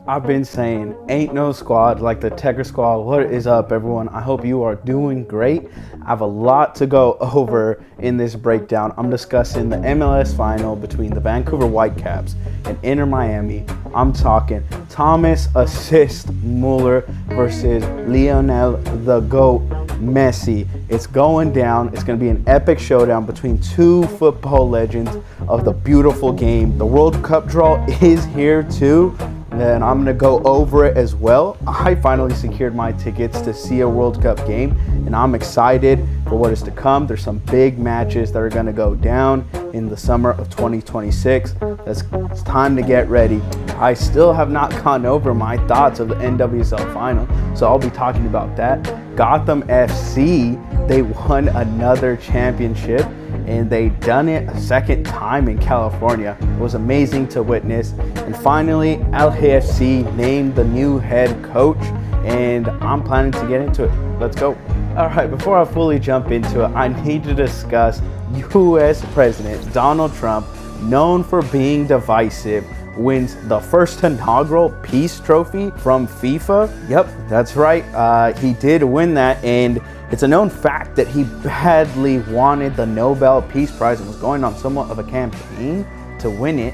I've been saying, ain't no squad like the Tekkers squad. What is up, everyone? I hope you are doing great. I have a lot to go over in this breakdown. I'm discussing the MLS Final between the Vancouver Whitecaps and Inter Miami. I'm talking Thomas Assist Muller versus Lionel the GOAT Messi. It's going down. It's going to be an epic showdown between two football legends of the beautiful game. The World Cup draw is here too, and I'm going to go over it as well. I finally secured my tickets to see a World Cup game, and I'm excited for what is to come. There's some big matches that are going to go down in the summer of 2026. It's time to get ready. I still have not gone over my thoughts of the NWSL Final, so I'll be talking about that. Gotham FC, they won another championship, and they done it a second time in California. It was amazing to witness. And finally, LAFC named the new head coach, and I'm planning to get into it. Let's go. All right, before I fully jump into it, I need to discuss U.S. President Donald Trump, known for being divisive, wins the first inaugural peace trophy from FIFA. Yep, that's right. He did win that, and it's a known fact that he badly wanted the Nobel Peace Prize and was going on somewhat of a campaign to win it,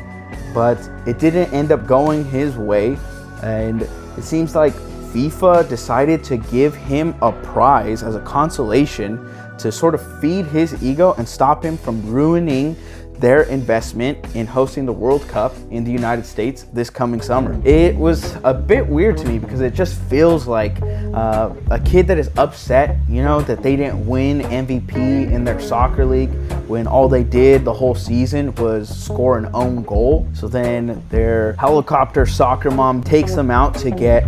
but it didn't end up going his way, and it seems like FIFA decided to give him a prize as a consolation to sort of feed his ego and stop him from ruining their investment in hosting the World Cup in the United States this coming summer. It was a bit weird to me because it just feels like a kid that is upset, you know, that they didn't win MVP in their soccer league when all they did the whole season was score an own goal. So then their helicopter soccer mom takes them out to get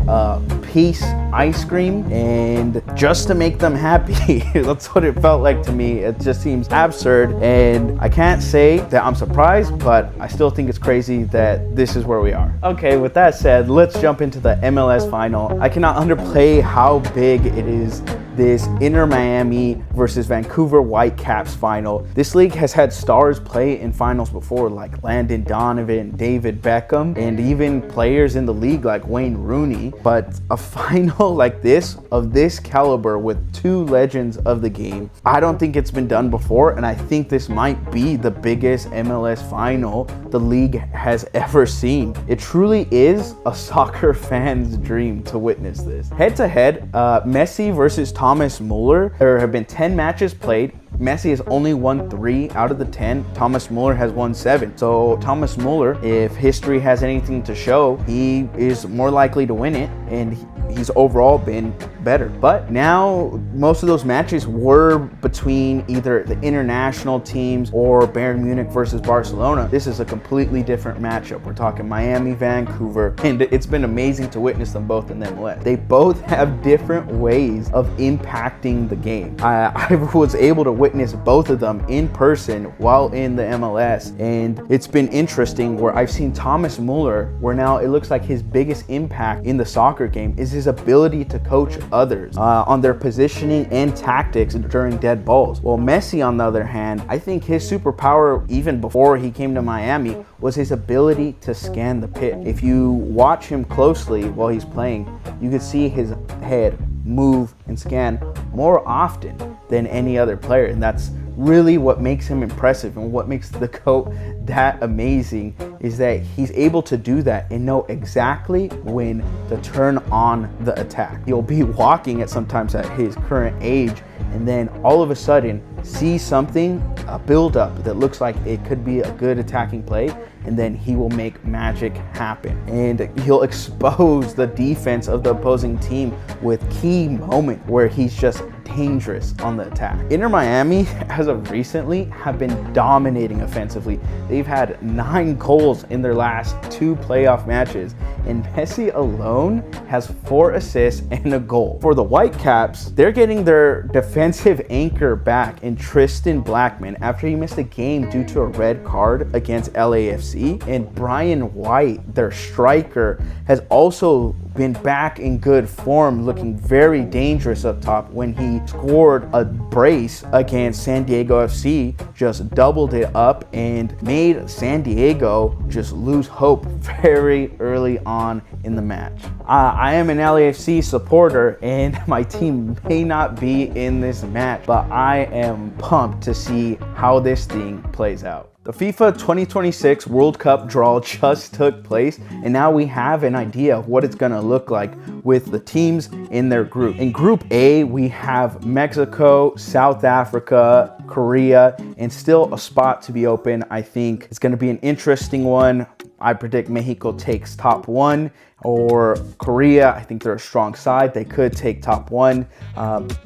peace ice cream, and just to make them happy. That's what it felt like to me. It just seems absurd, and I can't say that I'm surprised, but I still think it's crazy that this is where we are. Okay, with that said, let's jump into the MLS Final. I cannot underplay how big it is, this Inter Miami versus Vancouver Whitecaps final. This league has had stars play in finals before, like Landon Donovan, David Beckham, and even players in the league like Wayne Rooney. But a final like this, of this caliber, with two legends of the game, I don't think it's been done before, and I think this might be the biggest MLS final the league has ever seen. It truly is a soccer fan's dream to witness this. Head to head, Messi versus Thomas Muller. There have been 10 matches played. Messi has only won 3 out of the 10. Thomas Muller has won 7. So Thomas Muller, if history has anything to show, he is more likely to win it, and he's overall been better. But now most of those matches were between either the international teams or Bayern Munich versus Barcelona. This is a completely different matchup. We're talking Miami, Vancouver, and it's been amazing to witness them both in the MLS. They both have different ways of impacting the game. I was able to witness both of them in person while in the MLS, and it's been interesting where I've seen Thomas Muller, where now it looks like his biggest impact in the soccer game is his ability to coach others on their positioning and tactics during dead balls. Well, Messi, on the other hand, I think his superpower, even before he came to Miami, was his ability to scan the pitch. If you watch him closely while he's playing, you can see his head move and scan more often than any other player, and that's really what makes him impressive, and what makes the GOAT that amazing is that he's able to do that and know exactly when to turn on the attack. He'll be walking at sometimes at his current age, and then all of a sudden see something, a build-up that looks like it could be a good attacking play, and then he will make magic happen. And he'll expose the defense of the opposing team with key moment where he's just dangerous on the attack. Inter Miami, as of recently, have been dominating offensively. They've had 9 goals in their last 2 playoff matches, and Messi alone has 4 assists and a goal. For the Whitecaps, they're getting their defensive anchor back in Tristan Blackman after he missed a game due to a red card against LAFC, and Brian White, their striker, has also been back in good form, looking very dangerous up top when he scored a brace against San Diego FC, just doubled it up and made San Diego just lose hope very early on in the match. I am an LAFC supporter and my team may not be in this match, but I am pumped to see how this thing plays out. The FIFA 2026 World Cup draw just took place, and now we have an idea of what it's going to look like with the teams in their group. In Group A, we have Mexico, South Africa, Korea, and still a spot to be open. I think it's going to be an interesting one. I predict Mexico takes top one, or Korea. I think they're a strong side. They could take top one.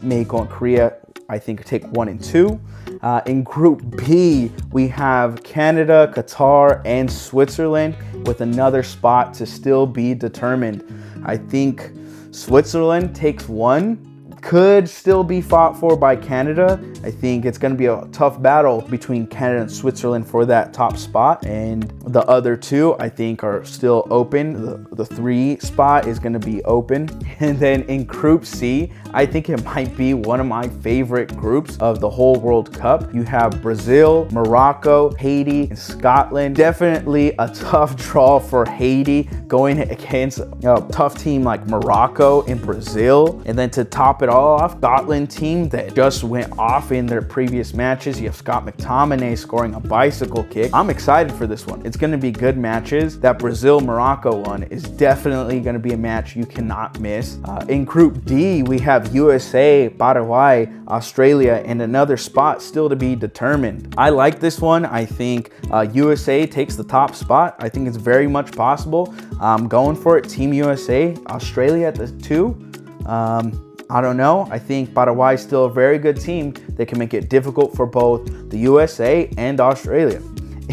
Mexico and Korea, I think, take 1 and 2. In Group B, we have Canada, Qatar, and Switzerland with another spot to still be determined. I think Switzerland takes 1. Could still be fought for by Canada. I think it's going to be a tough battle between Canada and Switzerland for that top spot. And the other 2, I think, are still open. The 3 spot is going to be open. And then in Group C, I think it might be one of my favorite groups of the whole World Cup. You have Brazil, Morocco, Haiti, and Scotland. Definitely a tough draw for Haiti going against a tough team like Morocco and Brazil. And then to top it all off, Scotland team that just went off in their previous matches. You have Scott McTominay scoring a bicycle kick. I'm excited for this one. It's going to be good matches. That Brazil-Morocco one is definitely going to be a match you cannot miss. In Group D, we have USA, Paraguay, Australia, and another spot still to be determined. I like this one. I think USA takes the top spot. I think it's very much possible. I'm going for it. Team USA. Australia at the 2. I don't know. I think Paraguay is still a very good team. They can make it difficult for both the USA and Australia.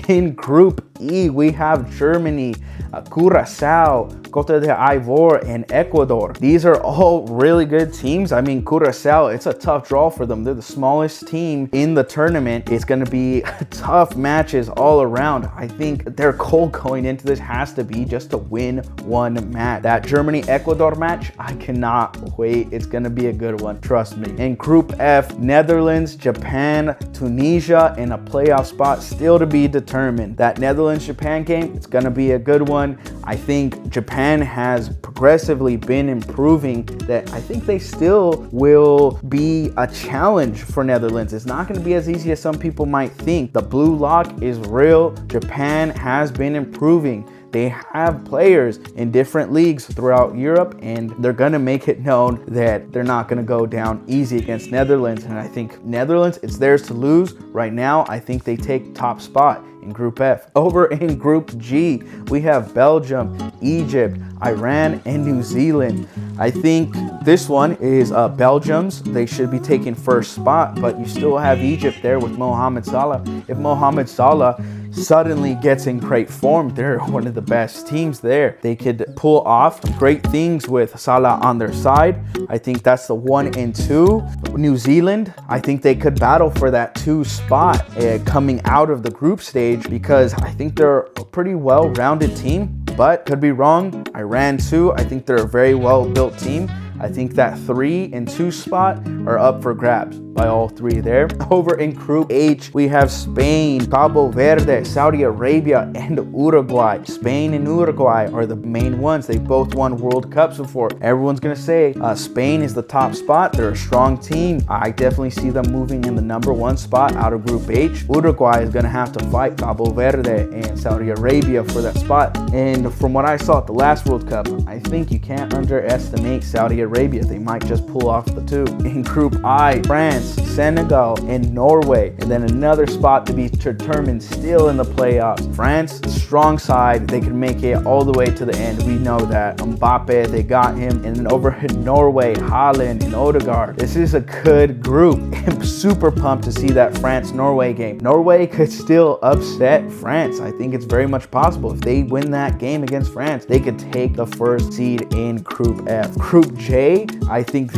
In Group E, we have Germany, Curaçao, Cote d'Ivoire, and Ecuador. These are all really good teams. I mean, Curaçao, it's a tough draw for them. They're the smallest team in the tournament. It's going to be tough matches all around. I think their goal going into this has to be just to win one match. That Germany-Ecuador match, I cannot wait. It's going to be a good one. Trust me. In Group F, Netherlands, Japan, Tunisia, and a playoff spot still to be determined. That Netherlands-Japan game, it's going to be a good one. I think Japan has progressively been improving, that I think they still will be a challenge for Netherlands. It's not going to be as easy as some people might think. The blue lock is real. Japan has been improving. They have players in different leagues throughout Europe, and they're going to make it known that they're not going to go down easy against Netherlands. And I think Netherlands, it's theirs to lose. Right now, I think they take top spot in Group F. Over in Group G, we have Belgium, Egypt, Iran, and New Zealand. I think this one is Belgium's. They should be taking first spot, but you still have Egypt there with Mohamed Salah. If Mohamed Salah suddenly gets in great form, they're one of the best teams there. They could pull off some great things with Salah on their side. I think that's the 1 and 2. New Zealand, I think they could battle for that 2 spot coming out of the group stage, because I think they're a pretty well-rounded team, but could be wrong. Iran too, I think they're a very well-built team. I think that 3 and 2 spot are up for grabs by all 3 there. Over in Group H, we have Spain, Cabo Verde, Saudi Arabia, and Uruguay. Spain and Uruguay are the main ones. They both won World Cups before. Everyone's going to say Spain is the top spot. They're a strong team. I definitely see them moving in the number 1 spot out of Group H. Uruguay is going to have to fight Cabo Verde and Saudi Arabia for that spot. And from what I saw at the last World Cup, I think you can't underestimate Saudi Arabia. They might just pull off the 2. In Group I, France, Senegal, and Norway. And then another spot to be determined still in the playoffs. France, strong side. They can make it all the way to the end. We know that. Mbappe, they got him. And then over in Norway, Haaland and Odegaard. This is a good group. I'm super pumped to see that France-Norway game. Norway could still upset France. I think it's very much possible. If they win that game against France, they could take the first seed in Group F. Group J, I think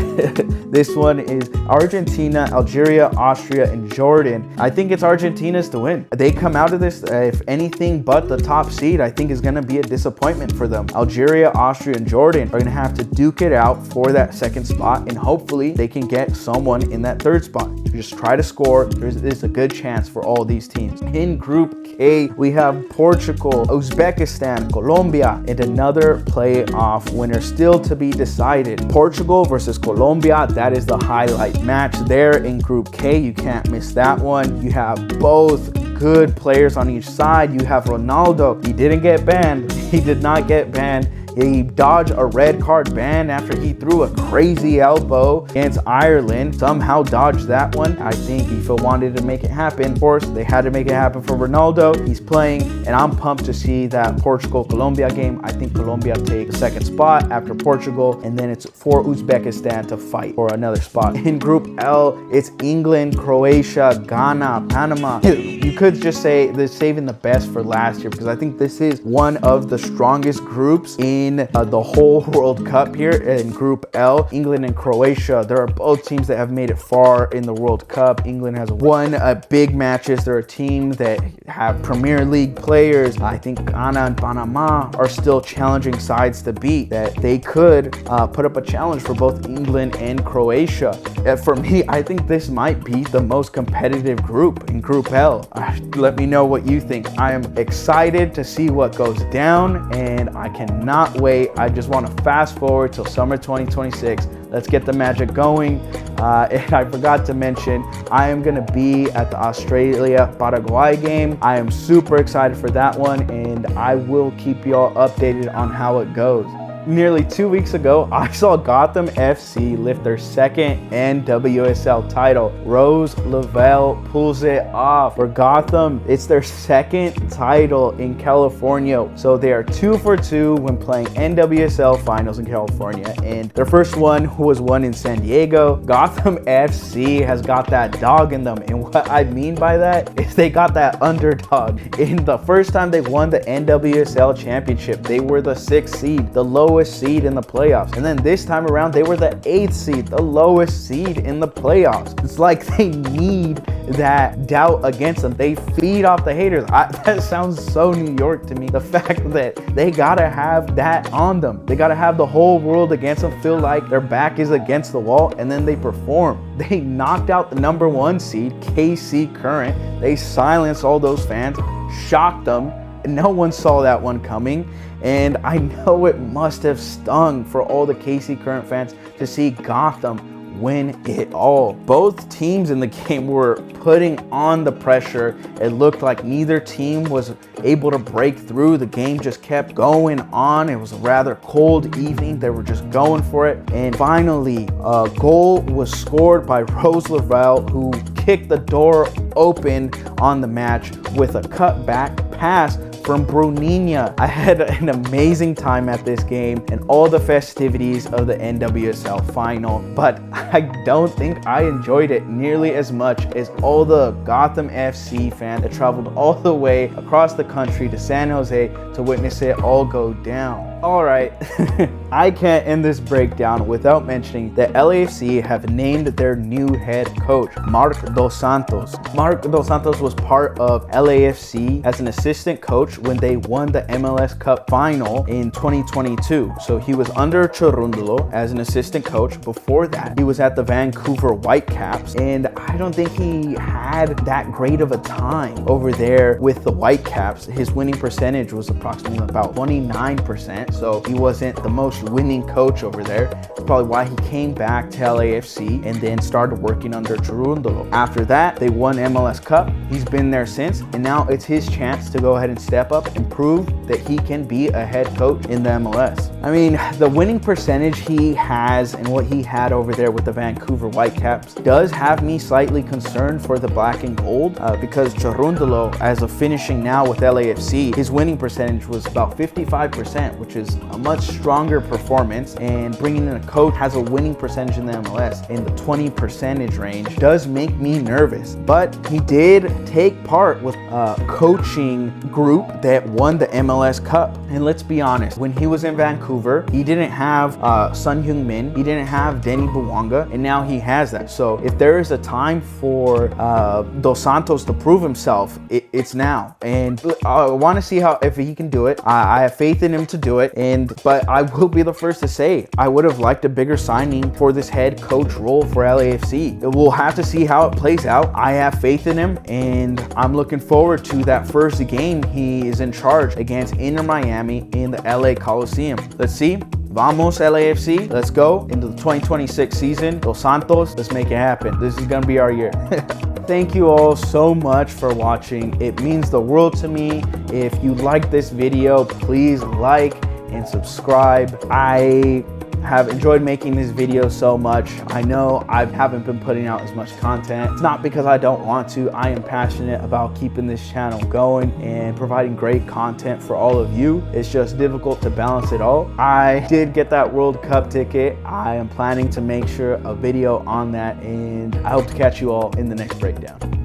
this one is Argentina Argentina, Algeria, Austria, and Jordan. I think it's Argentina's to win. They come out of this, if anything but the top seed, I think is going to be a disappointment for them. Algeria, Austria, and Jordan are going to have to duke it out for that second spot, and hopefully they can get someone in that third spot. Just try to score. There's a good chance for all these teams. In Group K, we have Portugal, Uzbekistan, Colombia, and another playoff winner still to be decided. Portugal versus Colombia, that is the highlight match there in Group K. You can't miss that one. You have both good players on each side. You have Ronaldo. He didn't get banned. He did not get banned. He dodged a red card ban after he threw a crazy elbow against Ireland. Somehow dodged that one. I think FIFA wanted to make it happen. Of course, they had to make it happen for Ronaldo. He's playing, and I'm pumped to see that Portugal-Colombia game. I think Colombia take the second spot after Portugal, and then it's for Uzbekistan to fight for another spot. In Group L, it's England, Croatia, Ghana, Panama. You could just say they're saving the best for last year, because I think this is one of the strongest groups in the whole World Cup here. In Group L, England and Croatia, there are both teams that have made it far in the World Cup. England has won big matches. They're a team that have Premier League players. I think Ghana and Panama are still challenging sides to beat, that they could put up a challenge for both England and Croatia. For me, I think this might be the most competitive group in Group L. Let me know what you think. I am excited to see what goes down, and I cannot wait. I just want to fast forward till summer 2026. Let's get the magic going. And I forgot to mention, I am going to be at the Australia-Paraguay game. I am super excited for that one, and I will keep y'all updated on how it goes. Nearly 2 weeks ago, I saw Gotham FC lift their second NWSL title. Rose Lavelle pulls it off. For Gotham, it's their second title in California. So they are 2 for 2 when playing NWSL finals in California. And their first one was won in San Diego. Gotham FC has got that dog in them. And what I mean by that is they got that underdog. In the first time they won the NWSL championship, they were the 6th seed, the lowest seed in the playoffs. And then this time around, they were the 8th seed, the lowest seed in the playoffs. It's like they need that doubt against them. They feed off the haters. That sounds so New York to me. The fact that they gotta have that on them. They gotta have the whole world against them, feel like their back is against the wall, and then they perform. They knocked out the #1 seed, KC Current. They silenced all those fans, shocked them. No one saw that one coming. And I know it must have stung for all the KC Current fans to see Gotham win it all. Both teams in the game were putting on the pressure. It looked like neither team was able to break through. The game just kept going on. It was a rather cold evening. They were just going for it. And finally, a goal was scored by Rose Lavelle, who kicked the door open on the match with a cutback pass from Bruninha. I had an amazing time at this game and all the festivities of the NWSL final, but I don't think I enjoyed it nearly as much as all the Gotham FC fans that traveled all the way across the country to San Jose to witness it all go down. All right, I can't end this breakdown without mentioning that LAFC have named their new head coach, Marc Dos Santos. Marc Dos Santos was part of LAFC as an assistant coach when they won the MLS Cup final in 2022. So he was under Cherundolo as an assistant coach. Before that, he was at the Vancouver Whitecaps, and I don't think he had that great of a time over there with the Whitecaps. His winning percentage was approximately about 29%. So he wasn't the most winning coach over there. That's probably why he came back to LAFC and then started working under Cherundolo. After that, they won MLS Cup. He's been there since, and now it's his chance to go ahead and step up and prove that he can be a head coach in the MLS. I mean, the winning percentage he has and what he had over there with the Vancouver Whitecaps does have me slightly concerned for the black and gold because Cherundolo, as of finishing now with LAFC, his winning percentage was about 55%, which is a much stronger performance, and bringing in a coach has a winning percentage in the MLS in the 20% range does make me nervous. But he did take part with a coaching group that won the MLS Cup, and let's be honest, when he was in Vancouver, Vancouver. He didn't have Sun Heung-min. He didn't have Denny Bouanga, and now he has that. So if there is a time for Dos Santos to prove himself, it's now. And I want to see if he can do it. I have faith in him to do it. But I will be the first to say I would have liked a bigger signing for this head coach role for LAFC. We'll have to see how it plays out. I have faith in him, and I'm looking forward to that first game he is in charge against Inter Miami in the LA Coliseum. Let's see. Vamos LAFC. Let's go into the 2026 season. Dos Santos, let's make it happen. This is gonna be our year. Thank you all so much for watching. It means the world to me. If you like this video, please like and subscribe. I have enjoyed making this video so much. I know I haven't been putting out as much content. It's not because I don't want to. I am passionate about keeping this channel going and providing great content for all of you. It's just difficult to balance it all. I did get that World Cup ticket. I am planning to make sure a video on that, and I hope to catch you all in the next breakdown.